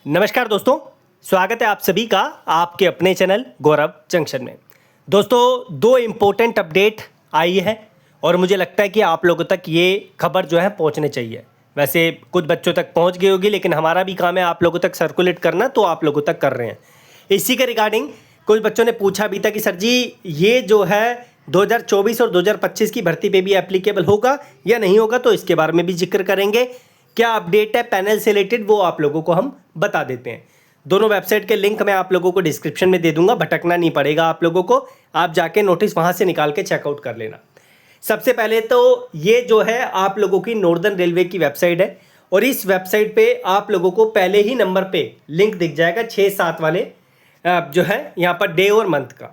नमस्कार दोस्तों, स्वागत है आप सभी का आपके अपने चैनल गौरव जंक्शन में। दोस्तों, दो इम्पोर्टेंट अपडेट आई है और मुझे लगता है कि आप लोगों तक ये खबर जो है पहुंचने चाहिए। वैसे कुछ बच्चों तक पहुंच गई होगी, लेकिन हमारा भी काम है आप लोगों तक सर्कुलेट करना, तो आप लोगों तक कर रहे हैं। इसी के रिगार्डिंग कुछ बच्चों ने पूछा भी था कि सर जी ये जो है 2024 और 2025 की भर्ती पे भी एप्लीकेबल होगा या नहीं होगा, तो इसके बारे में भी जिक्र करेंगे। क्या अपडेट है पैनल से रिलेटेड वो आप लोगों को हम बता देते हैं। दोनों वेबसाइट के लिंक मैं आप लोगों को डिस्क्रिप्शन में दे दूंगा, भटकना नहीं पड़ेगा आप लोगों को, आप जाके नोटिस वहां से निकाल के चेकआउट कर लेना। सबसे पहले तो ये जो है आप लोगों की नॉर्दर्न रेलवे की वेबसाइट है और इस वेबसाइट पे आप लोगों को पहले ही नंबर पे लिंक दिख जाएगा 6-7 वाले जो है यहाँ पर डे और मंथ का,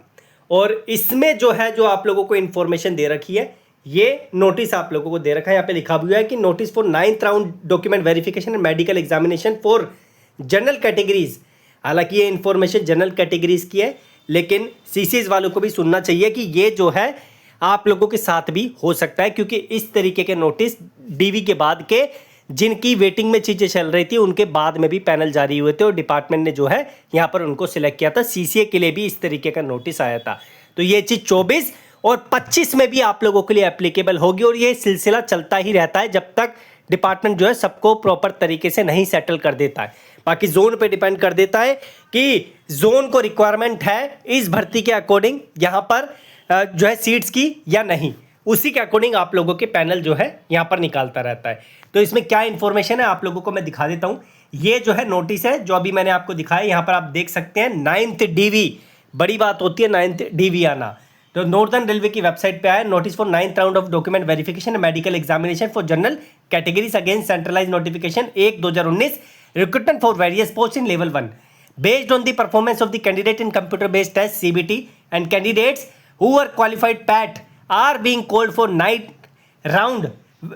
और इसमें जो है जो आप लोगों को इन्फॉर्मेशन दे रखी है, ये नोटिस आप लोगों को दे रखा है। यहाँ पे लिखा हुआ है कि notice for 9th round document verification and medical examination for general categories. हालांकि ये इन्फॉर्मेशन जनरल कैटेगरीज की है, लेकिन सीसीएस वालों को भी सुनना चाहिए कि ये जो है आप लोगों के साथ भी हो सकता है, क्योंकि इस तरीके के नोटिस डीवी के बाद के जिनकी वेटिंग में चीज़ें चल रही थी उनके बाद में भी पैनल जारी हुए थे और डिपार्टमेंट ने जो है यहाँ पर उनको सिलेक्ट किया था। सीसीए के लिए भी इस तरीके का नोटिस आया था, तो ये चीज़ 24 और 25 में भी आप लोगों के लिए एप्लीकेबल होगी और ये सिलसिला चलता ही रहता है जब तक डिपार्टमेंट जो है सबको प्रॉपर तरीके से नहीं सेटल कर देता है। बाकी जोन पे डिपेंड कर देता है कि जोन को रिक्वायरमेंट है इस भर्ती के अकॉर्डिंग यहाँ पर जो है सीट्स की या नहीं, उसी के अकॉर्डिंग आप लोगों के पैनल जो है यहाँ पर निकालता रहता है। तो इसमें क्या इन्फॉर्मेशन है आप लोगों को मैं दिखा देता हूँ। ये जो है नोटिस है जो अभी मैंने आपको दिखाया, यहाँ पर आप देख सकते हैं 9th DV, बड़ी बात होती है 9th DV आना। तो नॉर्दर्न रेलवे की वेबसाइट पे आया notice for 9th round of document verification and medical examination for general categories against centralise notification 1/2019 recruitment for various post in level 1 based on the performance of the candidate in computer based test CBT and candidates who are qualified पैट are being called for 9th round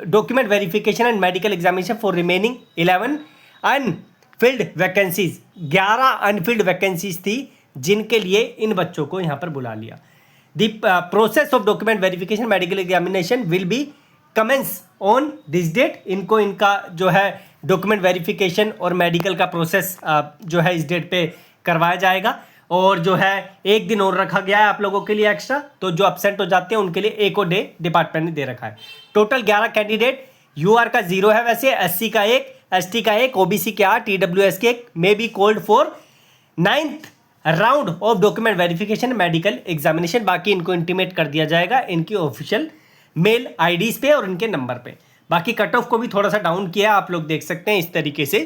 document verification and medical examination for remaining 11 unfilled vacancies. 11 unfilled vacancies थी जिनके लिए इन बच्चों को यहाँ पर बुला लिया। The process of document verification medical examination will be commence on this date। इनको इनका जो है डॉक्यूमेंट वेरिफिकेशन और मेडिकल का प्रोसेस जो है इस डेट पे करवाया जाएगा, और जो है एक दिन और रखा गया है आप लोगों के लिए एक्स्ट्रा, तो जो एब्सेंट हो जाते हैं उनके लिए एक और डे डिपार्टमेंट ने दे रखा है। टोटल 11 कैंडिडेट, UR का 0 है वैसे, SC का 1, ST का 1, OBC के 8, TWS के 1 may be called for 9th round of document verification medical examination. बाकी इनको इंटीमेट कर दिया जाएगा इनकी ऑफिशियल मेल IDs पे और इनके नंबर पे। बाकी कट ऑफ को भी थोड़ा सा डाउन किया, आप लोग देख सकते हैं इस तरीके से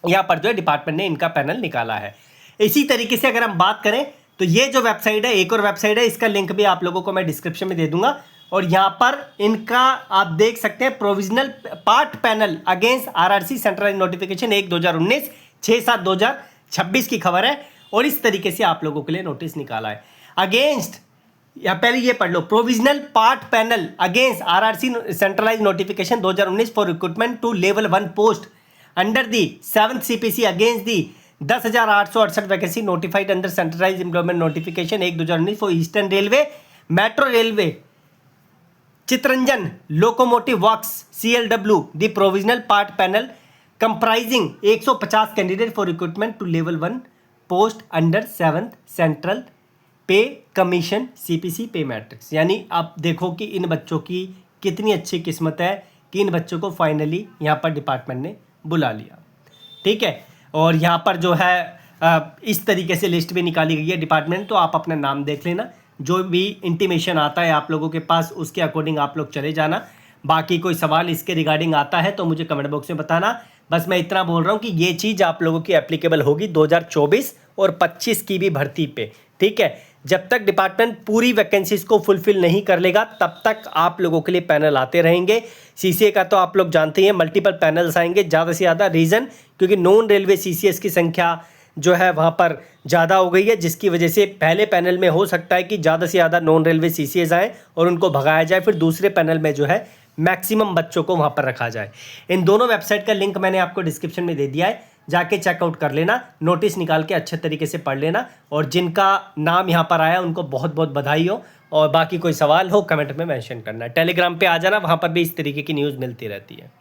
यहाँ पर जो है डिपार्टमेंट ने इनका पैनल निकाला है। इसी तरीके से अगर हम बात करें तो ये जो वेबसाइट है, एक और वेबसाइट है, इसका लिंक भी आप लोगों को मैं डिस्क्रिप्शन में दे दूंगा, और यहाँ पर इनका आप देख सकते हैं provisional part panel against RRC centralise notification 1/2019 6/7/2026 की खबर है, और इस तरीके से आप लोगों के लिए नोटिस निकाला है। अगेंस्ट, या पहले ये पढ़ लो, provisional part panel against RRC centralise notification 2019 for recruitment to level 1 post under the 7th CPC against the 10,868 vacancy notified under centralise employment notification 1/2019 for Eastern Railway, Metro Railway, Chittaranjan Locomotive Works CLW। The provisional part panel comprising 150 candidate for recruitment to level 1 post under 7th Central Pay Commission CPC pay matrix. यानी आप देखो कि इन बच्चों की कितनी अच्छी किस्मत है कि इन बच्चों को फाइनली यहाँ पर डिपार्टमेंट ने बुला लिया। ठीक है, और यहाँ पर जो है इस तरीके से लिस्ट भी निकाली गई है डिपार्टमेंट, तो आप अपना नाम देख लेना, जो भी इंटीमेशन आता है आप लोगों के पास उसके अकॉर्डिंग आप लोग चले जाना। बाकी कोई सवाल इसके रिगार्डिंग आता है तो मुझे कमेंट बॉक्स में बताना। बस मैं इतना बोल रहा हूँ कि ये चीज़ आप लोगों की एप्लीकेबल होगी 2024 और 25 की भी भर्ती पे। ठीक है, जब तक डिपार्टमेंट पूरी वैकेंसीज को फुलफिल नहीं कर लेगा तब तक आप लोगों के लिए पैनल आते रहेंगे। CCA का तो आप लोग जानते हैं मल्टीपल पैनल्स आएंगे ज़्यादा से ज़्यादा, रीज़न क्योंकि नॉन रेलवे CCS की संख्या जो है वहाँ पर ज़्यादा हो गई है, जिसकी वजह से पहले पैनल में हो सकता है कि ज़्यादा से ज़्यादा नॉन रेलवे CCS आएँ और उनको भगाया जाए, फिर दूसरे पैनल में जो है मैक्सिमम बच्चों को वहाँ पर रखा जाए। इन दोनों वेबसाइट का लिंक मैंने आपको डिस्क्रिप्शन में दे दिया है, जाके चेकआउट कर लेना, नोटिस निकाल के अच्छे तरीके से पढ़ लेना, और जिनका नाम यहाँ पर आया उनको बहुत बहुत बधाई हो, और बाकी कोई सवाल हो कमेंट में मेंशन करना। टेलीग्राम पे आ जाना, वहाँ पर भी इस तरीके की न्यूज़ मिलती रहती है।